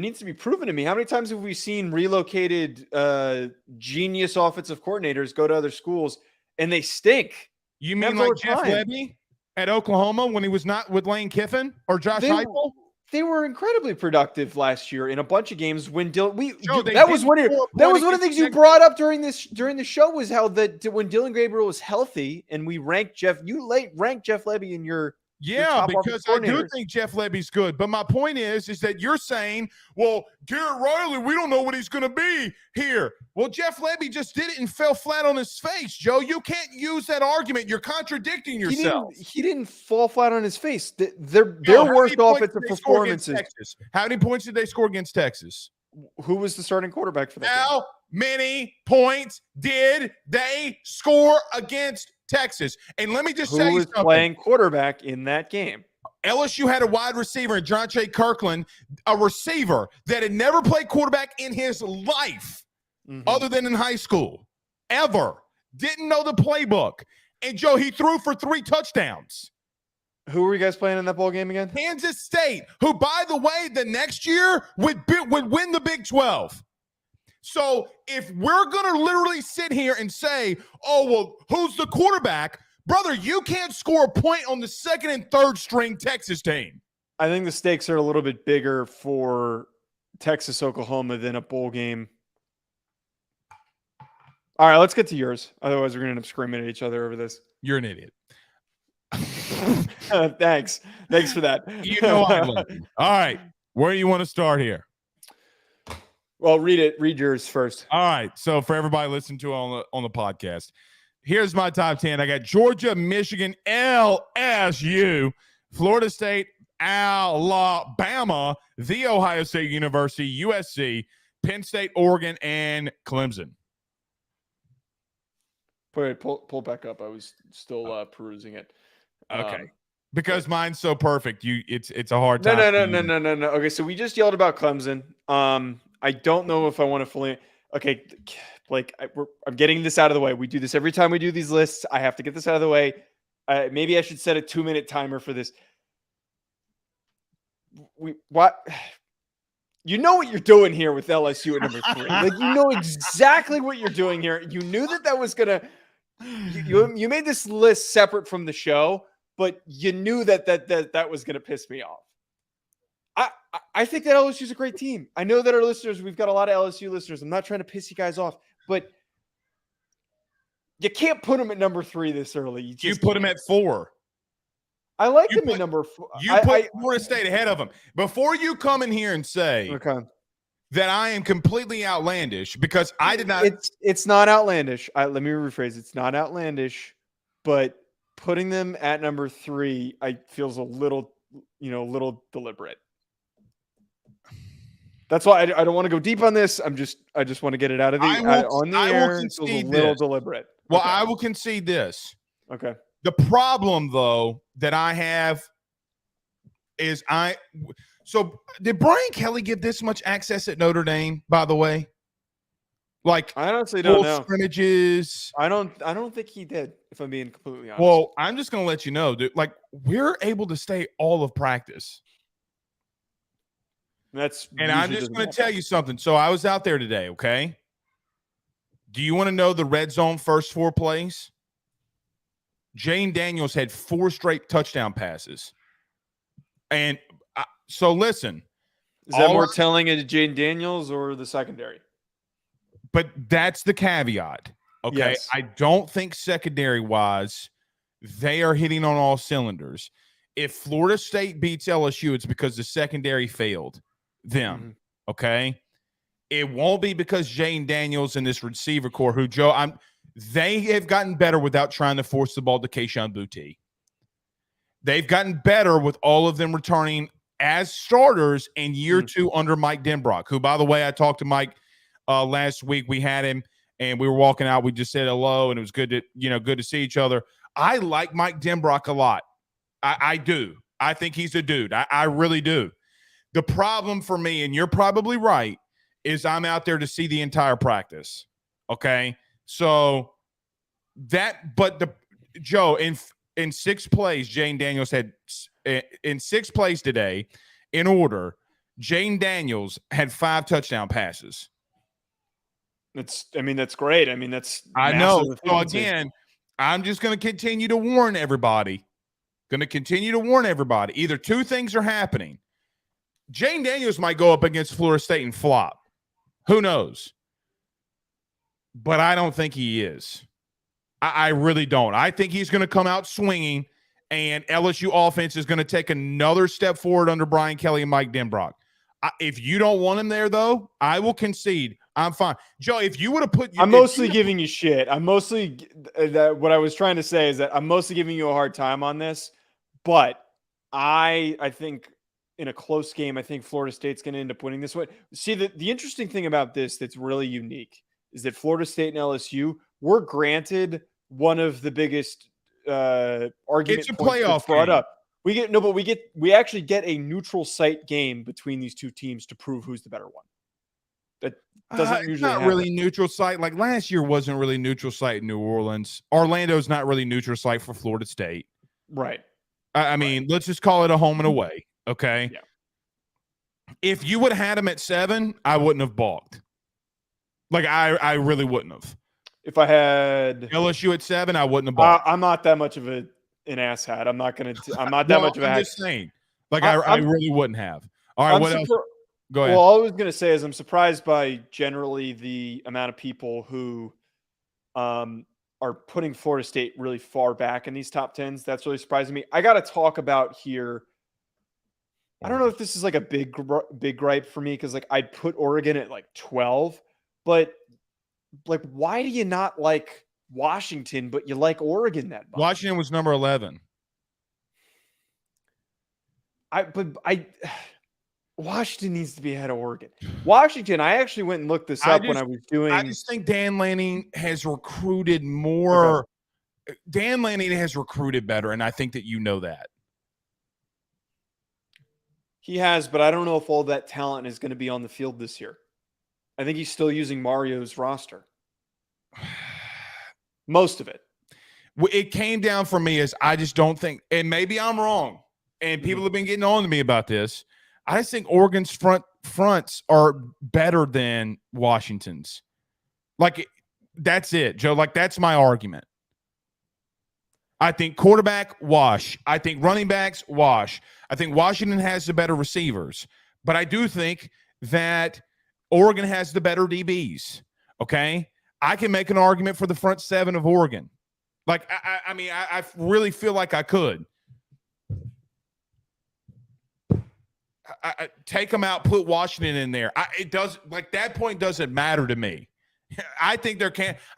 needs to be proven to me. How many times have we seen relocated genius offensive coordinators go to other schools and they stink? You mean like Jeff Lebby at Oklahoma when he was not with Lane Kiffin or Josh Heupel? They were incredibly productive last year in a bunch of games when that was one of the things you brought up during the show was how when Dylan Gabriel was healthy and we ranked ranked Jeff Lebby in your Yeah, because I do think Jeff Lebby's good. But my point is that you're saying, well, Garrett Riley, we don't know what he's going to be here. Well, Jeff Lebby just did it and fell flat on his face, Joe. You can't use that argument. You're contradicting yourself. He didn't fall flat on his face. Their worst offensive performances. How many points did they score against Texas? Who was the starting quarterback for that game? How many points did they score against Texas? And let me just say, who was playing quarterback in that game? LSU had a wide receiver, Jonte Kirkland, a receiver that had never played quarterback in his life, other than in high school, ever. Didn't know the playbook. And Joe, he threw for 3 touchdowns. Who were you guys playing in that ball game again? Kansas State, who, by the way, the next year would win the Big 12. So if we're going to literally sit here and say, oh, well, who's the quarterback? Brother, you can't score a point on the second and third string Texas team. I think the stakes are a little bit bigger for Texas, Oklahoma than a bowl game. All right, let's get to yours. Otherwise, we're going to end up screaming at each other over this. You're an idiot. Thanks for that. You know I love you. All right, where do you want to start here? Well, read yours first. All right. So for everybody listening to on the podcast, here's my top 10. I got Georgia, Michigan, LSU, Florida State, Alabama, The Ohio State University, USC, Penn State, Oregon, and Clemson. Wait, pull back up. I was still perusing it. Okay. Because mine's so perfect. It's a hard time. No. Okay, so we just yelled about Clemson. I don't know if I want to fully. Okay, Blake, I'm getting this out of the way. We do this every time we do these lists. I have to get this out of the way. Maybe I should set a 2-minute timer for this. What? You know what you're doing here with LSU at number 3. Like, you know exactly what you're doing here. You knew that was gonna. You made this list separate from the show, but you knew that was gonna piss me off. I think that LSU is a great team. I know that our listeners, we've got a lot of LSU listeners. I'm not trying to piss you guys off, but you can't put them at number 3 this early. You put them at 4. I like them at number 4. You put Florida State ahead of them. Before you come in here and say that I am completely outlandish, because I did not. It's not outlandish. Let me rephrase. It's not outlandish, but putting them at number 3, feels a little deliberate. That's why I don't want to go deep on this. I just want to get it out of the air. It feels a little deliberate. Well, okay. I will concede this. Okay. The problem, though, that I have is so did Brian Kelly get this much access at Notre Dame, by the way? Like, I honestly don't know. Scrimmages. I don't think he did, if I'm being completely honest. Well, I'm just going to let you know, dude, like, we're able to stay all of practice. And I'm just going to tell you something. So I was out there today, okay? Do you want to know the red zone first 4 plays? Jane Daniels had 4 straight touchdown passes. And so listen. Is that more telling of Jane Daniels or the secondary? But that's the caveat, okay? Yes. I don't think secondary-wise they are hitting on all cylinders. If Florida State beats LSU, it's because the secondary failed them, okay? It won't be because Jane Daniels and this receiver core, who Joe, they have gotten better without trying to force the ball to Keyshawn Boutte. They've gotten better with all of them returning as starters in year 2 under Mike Denbrock, who, by the way, I talked to Mike last week. We had him and we were walking out. We just said hello, and it was good to see each other. I like Mike Denbrock a lot. I do. I think he's a dude. I really do. The problem for me, and you're probably right, is I'm out there to see the entire practice. Okay. So Joe, in 6 plays, Jane Daniels had in 6 plays today in order, Jane Daniels had 5 touchdown passes. That's great. I know. So again, I'm just going to continue to warn everybody. Either 2 things are happening. Jane Daniels might go up against Florida State and flop. Who knows? But I don't think he is. I really don't. I think he's going to come out swinging and LSU offense is going to take another step forward under Brian Kelly and Mike Denbrock. If you don't want him there, though, I will concede. I'm fine. Joe, if you would have put – I'm mostly giving you shit. I'm mostly what I was trying to say is that I'm mostly giving you a hard time on this, but I think in a close game, I think Florida State's going to end up winning this one. See, the interesting thing about this that's really unique is that Florida State and LSU were granted one of the biggest argument it's a points playoff brought game. up. We actually get a neutral site game between these two teams to prove who's the better one. That doesn't usually not happen. really neutral site. Like last year wasn't really neutral site in New Orleans. Orlando's not really neutral site for Florida State. Right. I mean, let's just call it a home and away. Okay. Yeah. If you would have had him at 7, I wouldn't have balked. Like I really wouldn't have. If I had LSU at 7, I wouldn't have balked. I'm not that much of an asshat. I'm not that much of a I'm hack. just saying. Like I really wouldn't have. All right, what else? Go ahead. Well, all I was going to say is I'm surprised by generally the amount of people who are putting Florida State really far back in these top 10s. That's really surprising me. I got to talk about here. I don't know if this is like a big gripe for me because like I'd put Oregon at like 12, but like why do you not like Washington, but you like Oregon that much? Washington was number 11. Washington needs to be ahead of Oregon. Washington, I actually went and looked this up when I was doing. I just think Dan Lanning has recruited more. Okay. Dan Lanning has recruited better, and I think that you know that. He has, but I don't know if all that talent is going to be on the field this year. I think he's still using Mario's roster. Most of it. It came down for me as I just don't think, and maybe I'm wrong, and people have been getting on to me about this. I just think Oregon's fronts are better than Washington's. Like, that's it, Joe. Like, that's my argument. I think quarterback, wash. I think running backs, wash. I think Washington has the better receivers. But I do think that Oregon has the better DBs, okay? I can make an argument for the front 7 of Oregon. Like, I mean, I really feel like I could. I take them out, put Washington in there. It does like that point doesn't matter to me. I think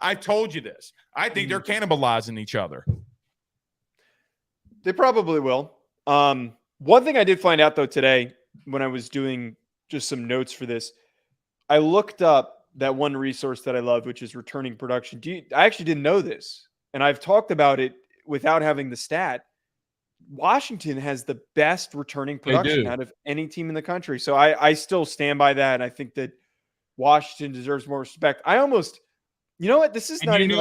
I told you this. I think they're cannibalizing each other. They probably will. One thing I did find out though today when I was doing just some notes for this, I looked up that one resource that I loved, which is returning production. I actually didn't know this, and I've talked about it without having the stat. Washington has the best returning production out of any team in the country. So I still stand by that. And I think that Washington deserves more respect. I almost, you know what? This is not even you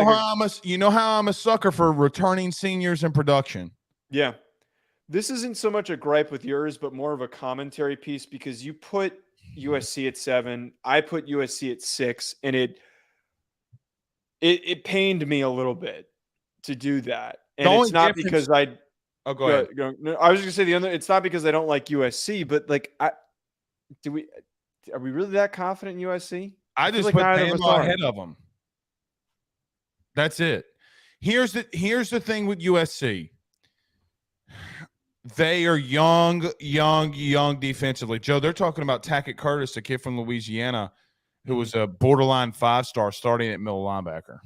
know how I'm a sucker for returning seniors in production. Yeah. This isn't so much a gripe with yours, but more of a commentary piece because you put USC at 7. I put USC at 6, and it pained me a little bit to do that. And it's not because Oh, go ahead. No, I was just going to say it's not because I don't like USC, but like, are we really that confident in USC? I just put Bama ahead of them. That's it. Here's the thing with USC. They are young defensively. Joe, they're talking about Tackett Curtis, the kid from Louisiana, who was a borderline 5-star starting at middle linebacker.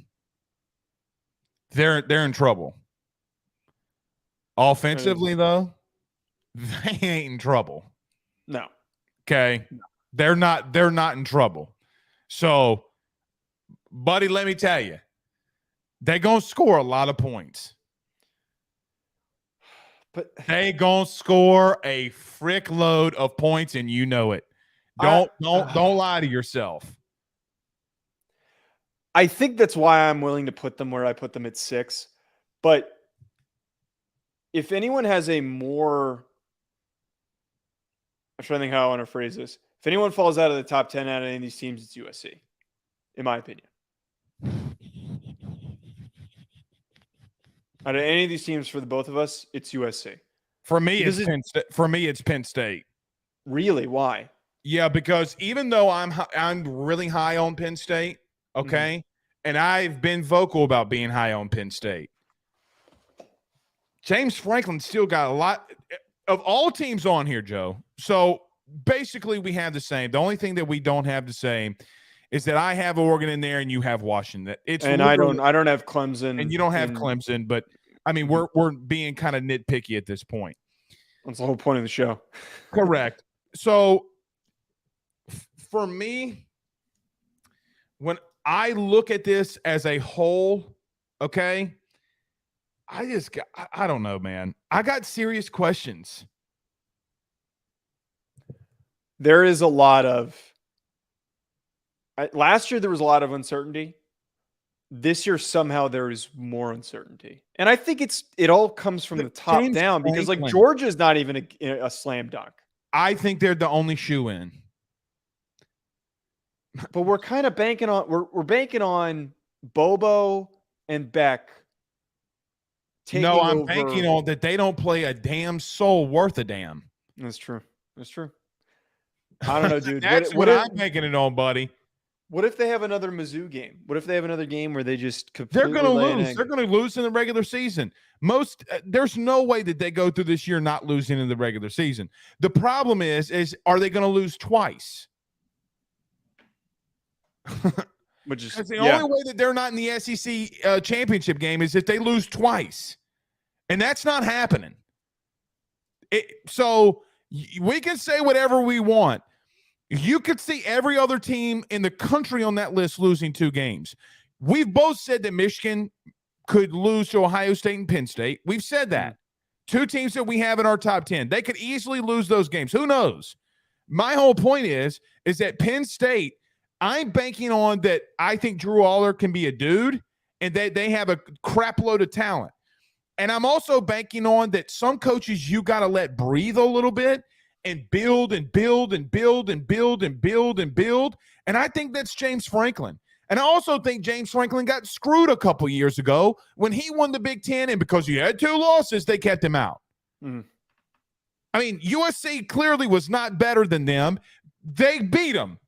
They're in trouble. Offensively, though, they ain't in trouble. No. Okay. No. They're not in trouble. So, buddy, let me tell you, they're going to score a lot of points. But they going to score a frick load of points, and you know it. Don't lie to yourself. I think that's why I'm willing to put them where I put them at 6. But if anyone has a more, I'm trying to think how I want to phrase this. If anyone falls out of the top 10 out of any of these teams, it's USC, in my opinion. Out of any of these teams for the both of us, it's USC. For me, it's Penn State. Really? Why? Yeah, because even though I'm really high on Penn State, okay, and I've been vocal about being high on Penn State, James Franklin still got a lot of all teams on here, Joe. So basically we have the same. The only thing that we don't have the same is that I have Oregon in there and you have Washington. I don't have Clemson. And you don't have Clemson, but I mean, we're being kind of nitpicky at this point. That's the whole point of the show. Correct. So for me, when I look at this as a whole, okay, I don't know, man. I got serious questions. There is a lot of last year there was a lot of uncertainty. This year somehow there is more uncertainty. And I think it all comes from the top down because like Georgia is not even a slam dunk. I think they're the only shoe in. But we're kind of banking on we're banking on Bobo and Beck. No, I'm banking on that they don't play a damn soul worth a damn. That's true. That's true. I don't know, dude. That's what I'm banking it on, buddy. What if they have another Mizzou game? What if they have another game where they just completely They're going to lose. They're going to lose in the regular season. There's no way that they go through this year not losing in the regular season. The problem is are they going to lose twice? That's the only way that they're not in the SEC championship game is if they lose twice. And that's not happening. So we can say whatever we want. You could see every other team in the country on that list losing 2 games. We've both said that Michigan could lose to Ohio State and Penn State. We've said that. 2 teams that we have in our top 10. They could easily lose those games. Who knows? My whole point is that Penn State, I'm banking on that I think Drew Aller can be a dude and that they have a crap load of talent. And I'm also banking on that some coaches you got to let breathe a little bit and build and build and build and build and build and build. And I think that's James Franklin. And I also think James Franklin got screwed a couple years ago when he won the Big Ten, and because he had 2 losses, they kept him out. I mean, USC clearly was not better than them. They beat him.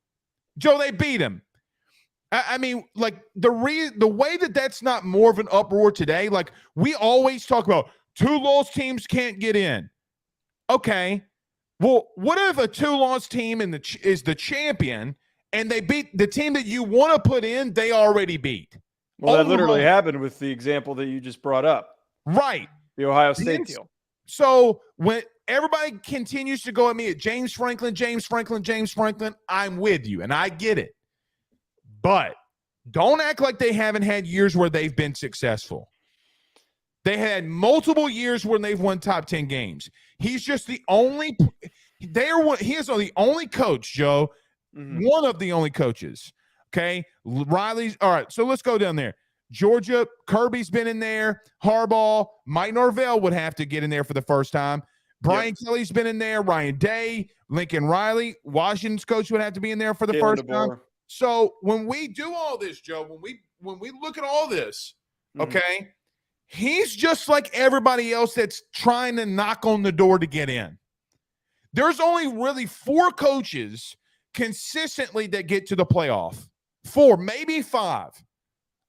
Joe, they beat him. I mean, like the way that that's not more of an uproar today, like we always talk about 2-loss teams can't get in. Okay. Well, what if a 2-loss team is the champion and they beat the team that you want to put in, they already beat? Well, that literally happened with the example that you just brought up. Right. The Ohio State deal. So when everybody continues to go at me at James Franklin, I'm with you, and I get it. But don't act like they haven't had years where they've been successful. They had multiple years when they've won top 10 games. He's just the only – he is the only coach, Joe, one of the only coaches, okay? Riley's – all right, so let's go down there. Georgia, Kirby's been in there. Harbaugh, Mike Norvell would have to get in there for the first time. Brian Kelly's been in there. Ryan Day, Lincoln Riley. Washington's coach would have to be in there for the first time. So when we do all this, Joe, when we look at all this, okay, he's just like everybody else that's trying to knock on the door to get in. There's only really 4 coaches consistently that get to the playoff. 4, maybe 5.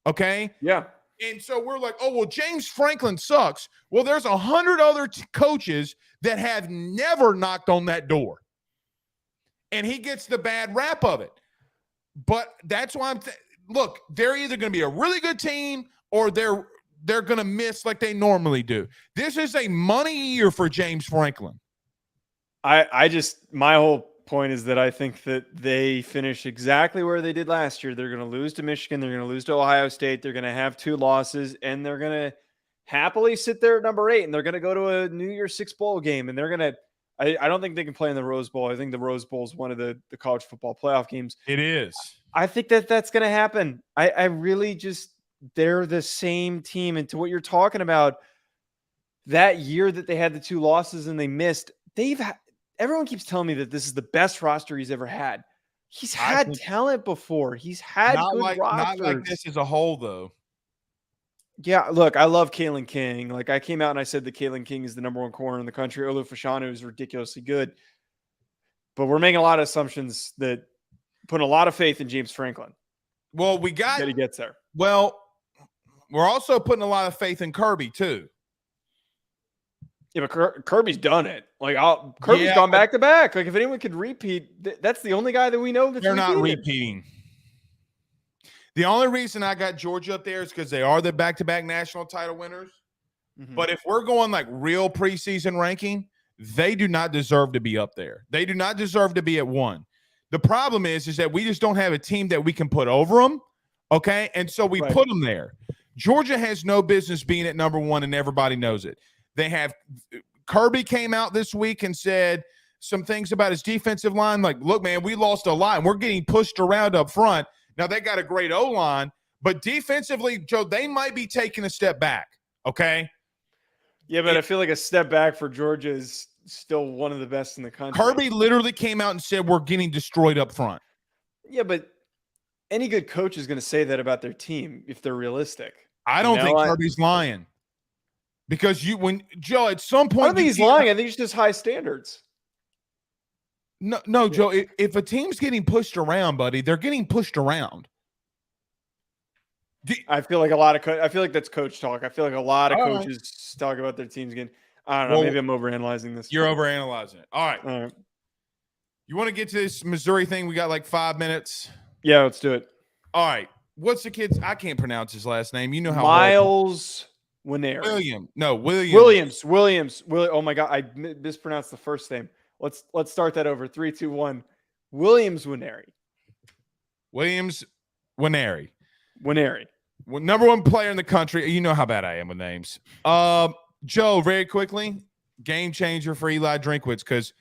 Okay? Yeah. And so we're like, oh, well, James Franklin sucks. Well, there's 100 other coaches that have never knocked on that door. And he gets the bad rap of it. But that's why look, they're either going to be a really good team or they're going to miss like they normally do. This is a money year for James Franklin. My whole point is that I think that they finish exactly where they did last year. They're going to lose to Michigan. They're going to lose to Ohio State. They're going to have 2 losses, and they're going to happily sit there at number 8, and they're going to go to a New Year's Six bowl game, and they're going to I don't think they can play in the Rose Bowl. I think the Rose Bowl is one of the college football playoff games. It is. I think that's going to happen. I really just – they're the same team. And to what you're talking about, that year that they had the 2 losses and they missed, everyone keeps telling me that this is the best roster he's ever had. He's had talent before. He's had good rosters. Not like this as a whole, though. Yeah, look, I love Kalen King. Like, I came out and I said that Kalen King is the number 1 corner in the country. Olu Fashanu is ridiculously good. But we're making a lot of assumptions that put a lot of faith in James Franklin. Well, that he gets there. Well, we're also putting a lot of faith in Kirby, too. Yeah, but Kirby's done it. Like Kirby's gone back to back. Like if anyone could repeat, that's the only guy that we know that's they're not repeating. The only reason I got Georgia up there is because they are the back-to-back national title winners. Mm-hmm. But if we're going like real preseason ranking, they do not deserve to be up there. They do not deserve to be at 1. The problem is that we just don't have a team that we can put over them. Okay. And so we put them there. Georgia has no business being at number 1, and everybody knows it. They have Kirby came out this week and said some things about his defensive line. Like, look, man, we lost a line. We're getting pushed around up front. Now they got a great O-line, but defensively, Joe, they might be taking a step back. Okay. Yeah, but I feel like a step back for Georgia is still one of the best in the country. Kirby literally came out and said we're getting destroyed up front. Yeah, but any good coach is going to say that about their team if they're realistic. I don't think Kirby's lying. Because Joe, at some point, I don't think he's lying. I think it's just high standards. No, Joe. If a team's getting pushed around, buddy, they're getting pushed around. I feel like I feel like that's coach talk. I feel like a lot of coaches talk about their teams getting. I don't know. Maybe I'm overanalyzing this. You're overanalyzing it. All right. You want to get to this Missouri thing? We got like 5 minutes. Yeah, let's do it. All right. What's the kid's? I can't pronounce his last name. You know how Miles Nwaneri. Williams. Oh my God, I mispronounced the first name. Let's start that over. 3, 2, 1. Williams Nwaneri. Williams Nwaneri. Well, number 1 player in the country. You know how bad I am with names. Joe, very quickly, game changer for Eli Drinkwitz, because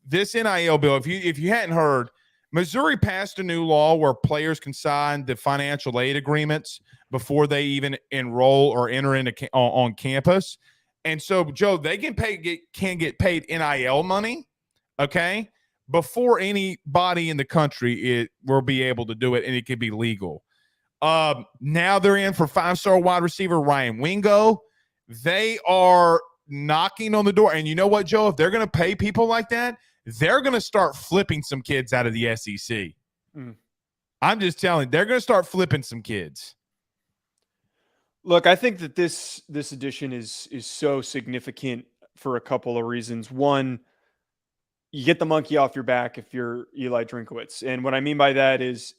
this NIL bill, if you hadn't heard, Missouri passed a new law where players can sign the financial aid agreements before they even enroll or enter into on campus. And so, Joe, they can get paid NIL money, okay, before anybody in the country will be able to do it, and it can be legal. Now they're in for 5-star wide receiver Ryan Wingo. They are knocking on the door. And you know what, Joe? If they're going to pay people like that, they're going to start flipping some kids out of the SEC. I'm just telling you, they're going to start flipping some kids. Look, I think that this edition is so significant for a couple of reasons. One, you get the monkey off your back if you're Eli Drinkwitz. And what I mean by that is,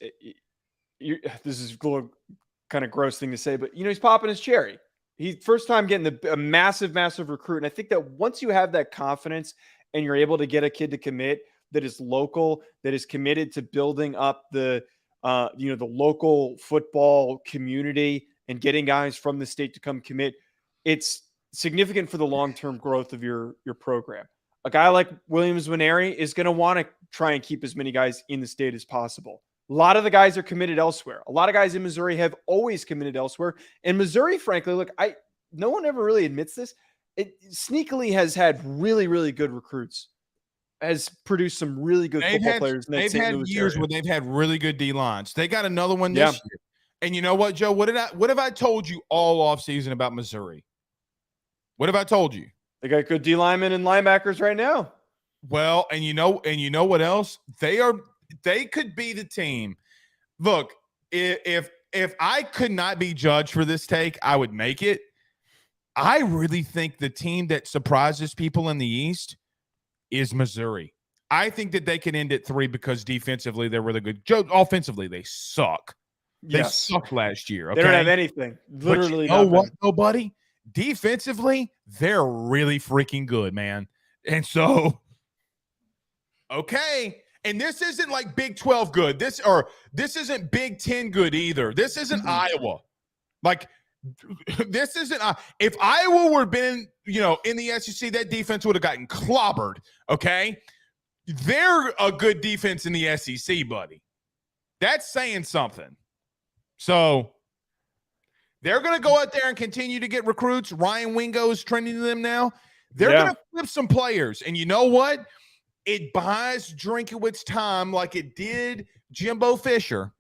this is kind of gross thing to say, but he's popping his cherry. He's first time getting a massive recruit. And I think that once you have that confidence and you're able to get a kid to commit that is local, that is committed to building up the local football community and getting guys from the state to come commit, it's significant for the long-term growth of your program. A guy like Williams Nwaneri is going to want to try and keep as many guys in the state as possible. A lot of the guys are committed elsewhere. A lot of guys in Missouri have always committed elsewhere. And Missouri, frankly, look, no one ever really admits this. It sneakily has had really, really good recruits, has produced some really good football players. They've had years where they've had really good D-lines. They got another one this year. And you know what, Joe? What have I told you all offseason about Missouri? What have I told you? They got good D-linemen and linebackers right now. Well, and you know what else? They could be the team. Look, if I could not be judged for this take, I would make it. I really think the team that surprises people in the East is Missouri. I think that they can end at 3 because defensively they're really good. Joe, offensively they suck. They sucked last year. Okay? They don't have anything. Literally, but you know what, nobody. Defensively, they're really freaking good, man. And so, okay. And this isn't like Big 12 good. This isn't Big 10 good either. This isn't Iowa. Like, this isn't if Iowa would have been, in the SEC, that defense would have gotten clobbered. Okay. They're a good defense in the SEC, buddy. That's saying something. So they're going to go out there and continue to get recruits. Ryan Wingo is trending them now. They're going to flip some players. And you know what? It buys Drinkwitz time like it did Jimbo Fisher.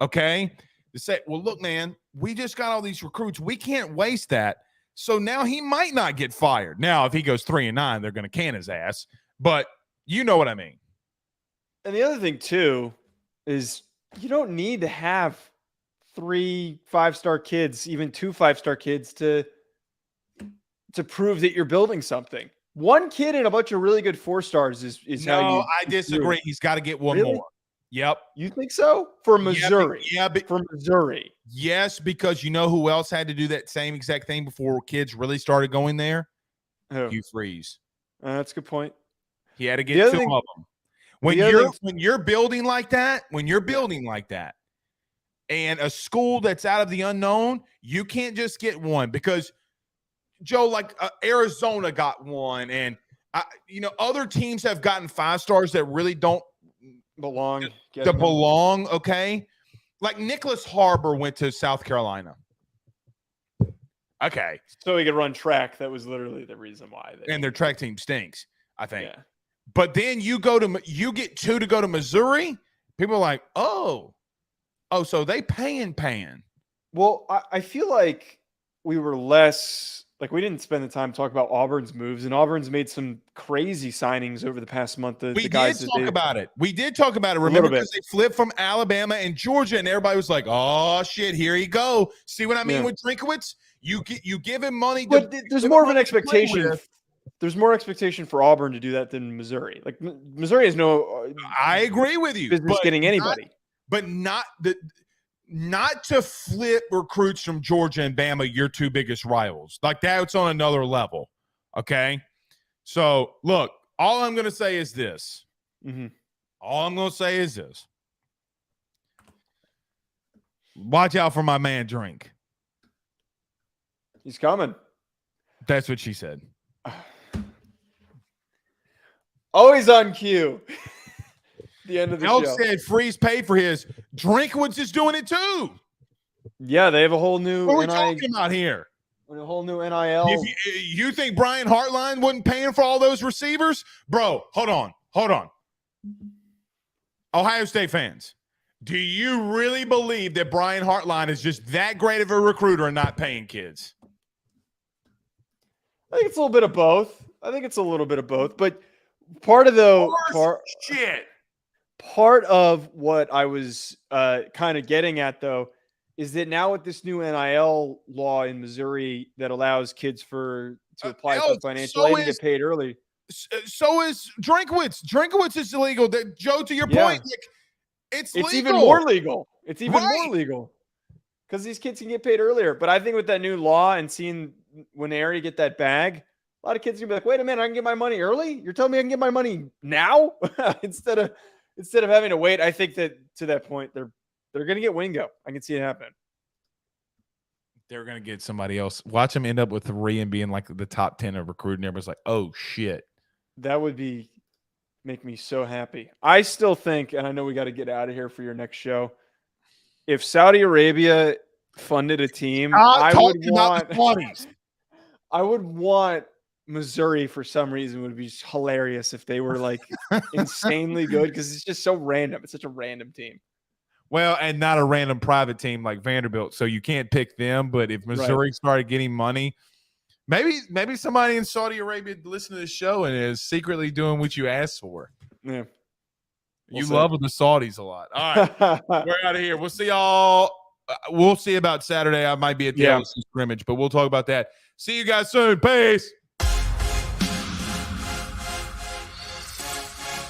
Okay. To say, well, look, man, we just got all these recruits. We can't waste that. So now he might not get fired. Now, if he goes 3-9, they're going to can his ass. But you know what I mean. And the other thing, too, is you don't need to have 3 5-star kids, even 2 5-star kids to to prove that you're building something. One kid and a bunch of really good 4-stars is how you. I disagree. He's got to get one Really? more. Yep. You think so? For Missouri. For Missouri. Yes, because you know who else had to do that same exact thing before kids really started going there? Who? Hugh Freeze. That's a good point. He had to get two of them. When you're building like that, and a school that's out of the unknown, you can't just get one because Joe, like Arizona got one, and other teams have gotten 5-stars that really don't belong. Okay, like Nicholas Harbor went to South Carolina. Okay, so he could run track. That was literally the reason why. And their track team stinks, I think. Yeah. But then you get 2 to go to Missouri. People are like, oh, so they paying. Well, I feel like we were less like we didn't spend the time talking about Auburn's moves, and Auburn's made some crazy signings over the past month. We did talk about it. Remember, because they flipped from Alabama and Georgia, and everybody was like, "Oh shit, here he go." See what I mean with Drinkwitz? You give him money, but there's more of an expectation. There's more expectation for Auburn to do that than Missouri. Like Missouri has no. I agree with you. Business getting anybody, not to flip recruits from Georgia and Bama, your two biggest rivals. Like that's on another level. Okay. So look, all I'm going to say is this. Mm-hmm. All I'm going to say is this. Watch out for my man Drink. He's coming. That's what she said. Always on cue. The end of the show. Said Freeze paid for his. Drinkwitz is doing it too. Yeah, they have a whole new. What are we talking about here? A whole new NIL. If you think Brian Hartline wasn't paying for all those receivers, bro? Hold on. Ohio State fans, do you really believe that Brian Hartline is just that great of a recruiter and not paying kids? I think it's a little bit of both. But part of what I was kind of getting at, though, is that now with this new NIL law in Missouri that allows kids to apply for financial aid and get paid early. So is Drinkwitz. Drinkwitz is illegal. Joe, to your point, it's legal. Even more legal. It's even more legal because these kids can get paid earlier. But I think with that new law and seeing Nwaneri get that bag, a lot of kids are going to be like, wait a minute, I can get my money early? You're telling me I can get my money now? Instead of having to wait. I think that to that point, they're going to get Wingo. I can see it happen. They're going to get somebody else. Watch them end up with 3 and being like the top 10 of recruiting. Everybody's like, oh, shit. That would make me so happy. I still think, and I know we got to get out of here for your next show, if Saudi Arabia funded a team, I would want Missouri for some reason. Would be hilarious if they were like insanely good because it's just so random. It's such a random team. Well, and not a random private team like Vanderbilt, so you can't pick them. But if Missouri started getting money, maybe somebody in Saudi Arabia listened to this show and is secretly doing what you asked for. Yeah, you love the Saudis a lot. All right, we're out of here. We'll see y'all. We'll see about Saturday. I might be at the LSU scrimmage, but we'll talk about that. See you guys soon. Peace.